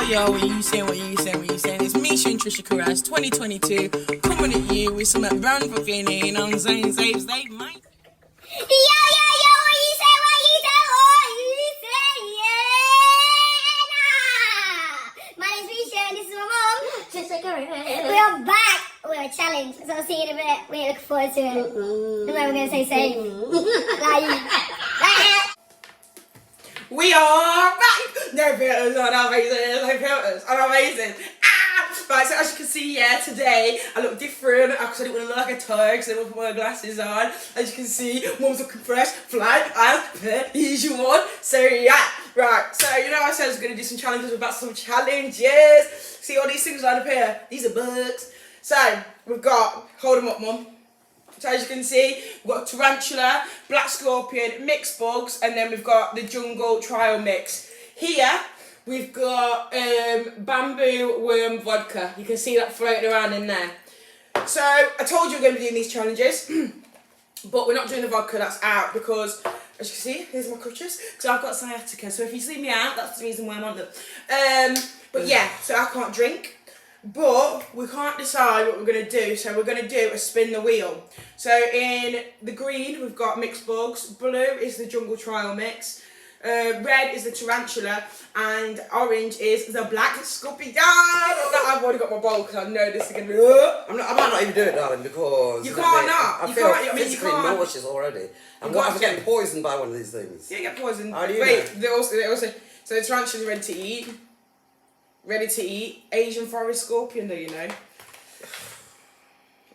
yo, what you saying, what you saying, what you saying? It's Misha and Trisha Carras, 2022, coming at you with some brand fucking, you know what I'm saying? Save, mate. Yo, what you say, yeah. My name's Misha and this is my mom, Trisha Carras. We are back with a challenge, so I'll see you in a bit. We're looking forward to it. The way we're going to say safe. We are back! No filters on our faces, no filters on our faces. Right, so as you can see, yeah, today I look different because I didn't want to look like a toad because I didn't want to put my glasses on. As you can see, mum's looking fresh, fly, as per usual. So yeah, right, so you know I said I was going to do some challenges, we're about some challenges. See all these things right up here? These are bugs. So, we've got, hold them up, mum. So as you can see, we've got tarantula, black scorpion, mixed bugs, and then we've got the jungle trial mix. Here, we've got bamboo worm vodka. You can see that floating around in there. So I told you we're going to be doing these challenges, but we're not doing the vodka, that's out, because as you can see, here's my crutches, because I've got sciatica. So if you see me out, that's the reason why I'm on them. But yeah, so I can't drink. But we can't decide what we're going to do, so we're going to do a spin the wheel. So in the green, we've got mixed bugs. Blue is the jungle trial mix. Red is the tarantula. And orange is the black scorpion. I've already got my bowl because I know this is going to be... I might not even do it, darling, because... You can't not. I feel physically nauseous already. I'm getting poisoned by one of these things. Yeah, you get poisoned. How do you Wait, know? they also... So the tarantula's ready to eat. Ready to eat. Asian forest scorpion, do you know?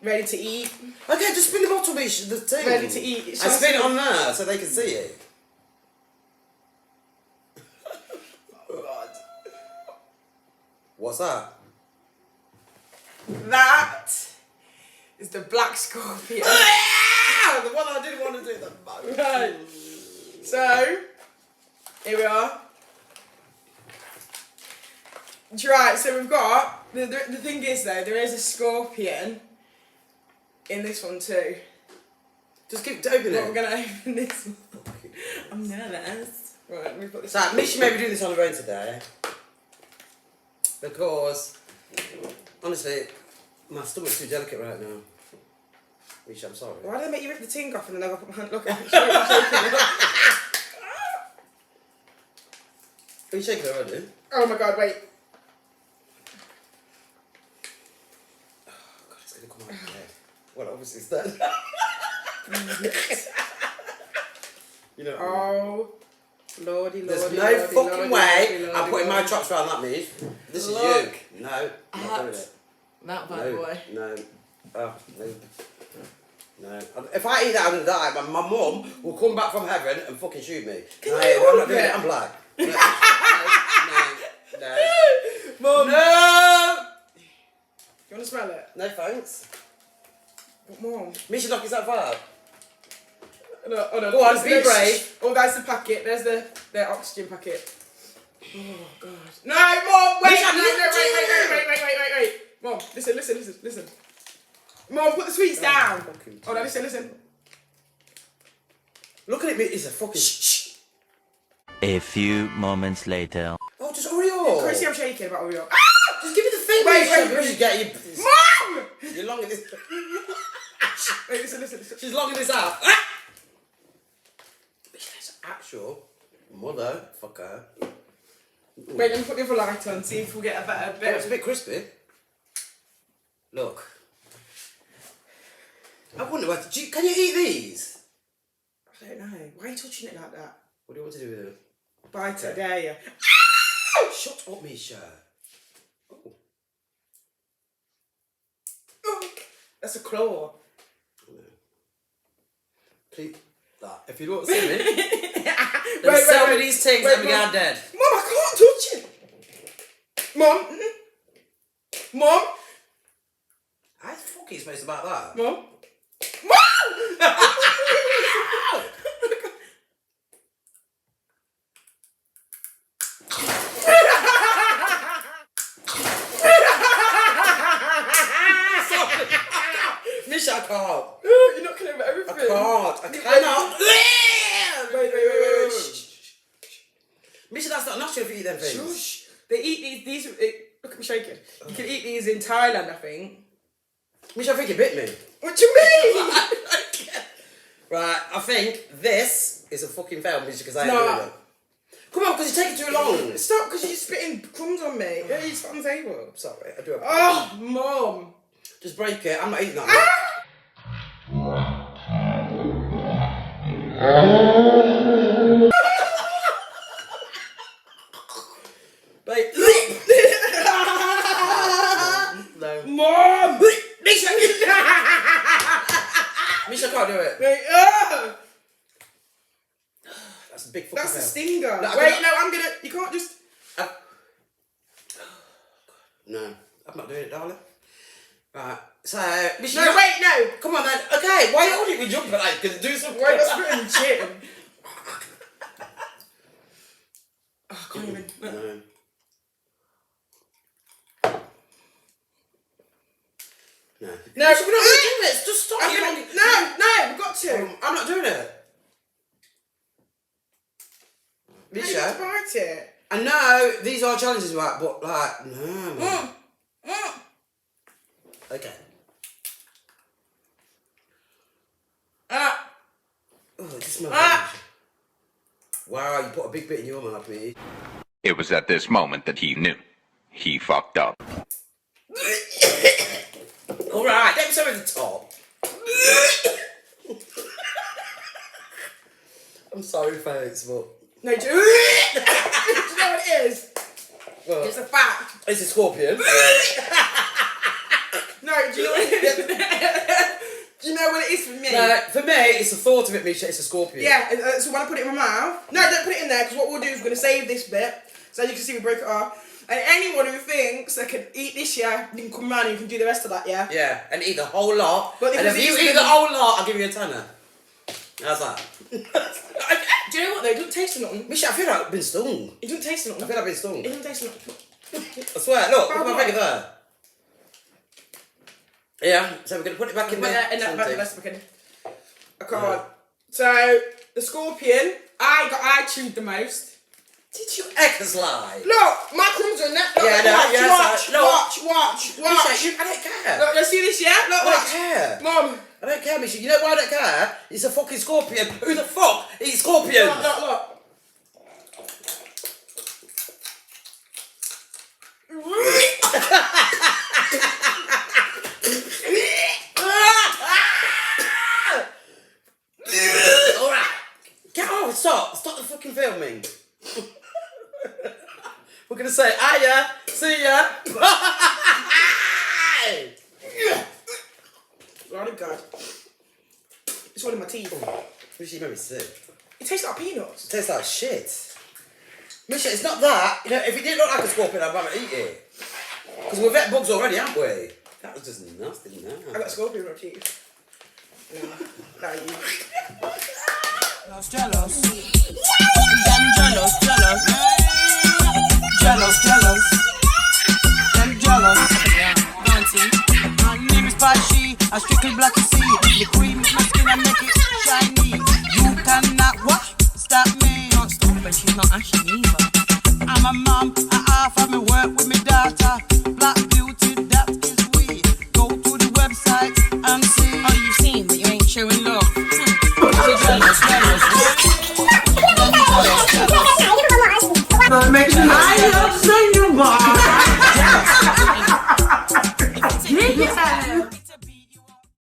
Ready to eat. Okay, just spin the bottle, Misha, the thing. Ready to eat. I spin it on there so they can see it. Oh, God. What's that? That is the black scorpion. The one I didn't want to do that. Right. So, here we are. Right, so we've got, the thing is though, there is a scorpion in this one too. Just keep opening it. But we're going to open this one. I'm nervous. Right, let me put this So, Misha may be doing this on her own today. Because, honestly, my stomach's too delicate right now. Misha, I'm sorry. Why did I make you rip the ting off and then I got to put my hand, look at it. Are you shaking already? Oh my god, wait. Well, obviously it's dead. You know. Oh, lordy. There's no fucking way I'm putting my chops around that meat. This is you. No, I'm not doing it. That bad boy. No. Oh, no. No. If I eat that, I'm going to die. My mum will come back from heaven and fucking shoot me. Can no, you I'm not doing it. I'm black. No. Mum. No. You want to smell it? No thanks. What more? Misha, knock yourself out. No, oh no. Go on, be brave. Oh, that's the packet. There's the oxygen packet. Oh god. No, Mum, wait. Misha, Wait. Mum, listen. Mum, put the sweets down. Oh no, listen. Look at it, it's a fucking shh. A few moments later. Oh, just Oreo. Chrissy, I'm shaking about Oreo. Just give me the thing, Wait. Misha, get you. Mum! You're longing this. Wait, listen. She's longing this out. Misha's actual motherfucker. Wait, let me put the other light on, see if we'll get a better bit. Oh, it's a bit crispy. Look. I wonder what. Can you eat these? I don't know. Why are you touching it like that? What do you want to do with them? Bite it, dare you? Shut up, Misha. Oh. That's a claw. Please, if you don't see me, Wait, some of these things that we got dead. Mum, I can't touch it. Mum. How the fuck are you supposed about that? Mum. Misha, I can't. You're knocking over everything. I cannot. Wait. Misha, that's not natural if you eat them things. Shush. They eat these look at me shaking. You can eat these in Thailand, I think. Misha, I think you bit me. What do you mean? Right, I think this is a fucking fail, Misha, because I ain't No. doing it. Come on, because you're taking too long. Stop, because you're spitting crumbs on me. Yeah, you spit on the table. Sorry, I do it. Oh, Mum. Just break it. I'm not eating that. Babe. No. Mum! Misha! Misha can't do it. That's a big fucking That's the fail. stinger. No, Wait, no, I'm gonna. You can't just. No, I'm not doing it, darling. Right, so... Misha, No, wait, no. Come on, then. Okay, why are you jumping like? Because do something. Wait, that's spitting shit. Oh, I can't even. No. No. No, Misha, we're not going to do this. Just stop. I'm gonna, no, we've got to. I'm not doing it. No, you Misha, got to bite it. I know these are challenges, right? But like, no. Man. Okay. Oh, this smells. Wow, you put a big bit in your mouth, me. It was at this moment that he knew. He fucked up. All right, let me start at the top. I'm sorry, folks, but No, do you know what it is? well, It's a fact. it's a scorpion. No, do you know what it is? Do you know what it is for me? For me, it's the thought of it, Misha. It's a scorpion. Yeah, so when I put it in my mouth, no, don't put it in there, because what we'll do is we're going to save this bit, so as you can see we broke it off, and anyone who thinks they can eat this, yeah, you can come round and you can do the rest of that, yeah? Yeah, and eat the whole lot. But And if you eat the whole lot, I'll give you a tenner. How's that? Do you know what though, it doesn't taste of nothing. Misha, I feel like I've been stung. It doesn't taste of I nothing. feel like I've been stung. It doesn't taste of nothing. I swear, look at my Bye-bye. finger there. Yeah, so we're going to put it back in Put there. that in that something. rest of the I can't. So, the scorpion, I chewed the most. Did you eckers lie? Look, my crumbs are in there. Look, Yeah, no, watch, yeah, watch, so- no. watch. Misha, I don't care. Look, let's see this, yeah? Look, I don't watch. care. Mum, I don't care, Misha. You know why I don't care? It's a fucking scorpion. Who the fuck eats scorpions? look. Alright. Get on, stop. Stop the fucking filming. We're going to say, hiya, see ya, bye. Lord of God. It's all in my teeth. Misha, you made me sick. It tastes like peanuts. It tastes like shit. Misha, it's not that. You know, if it didn't look like a scorpion, I'd rather eat it. Because we've ate bugs already, haven't we? That was just nasty, no. I got scorpion in my teeth. No, you. Jealous. Them jealous. Jealous. Them jealous. Dancing. My name is Pashi. I strictly black you see. The cream is my skin and make it shiny. You cannot what? Stop me. Not stop when she's not ash.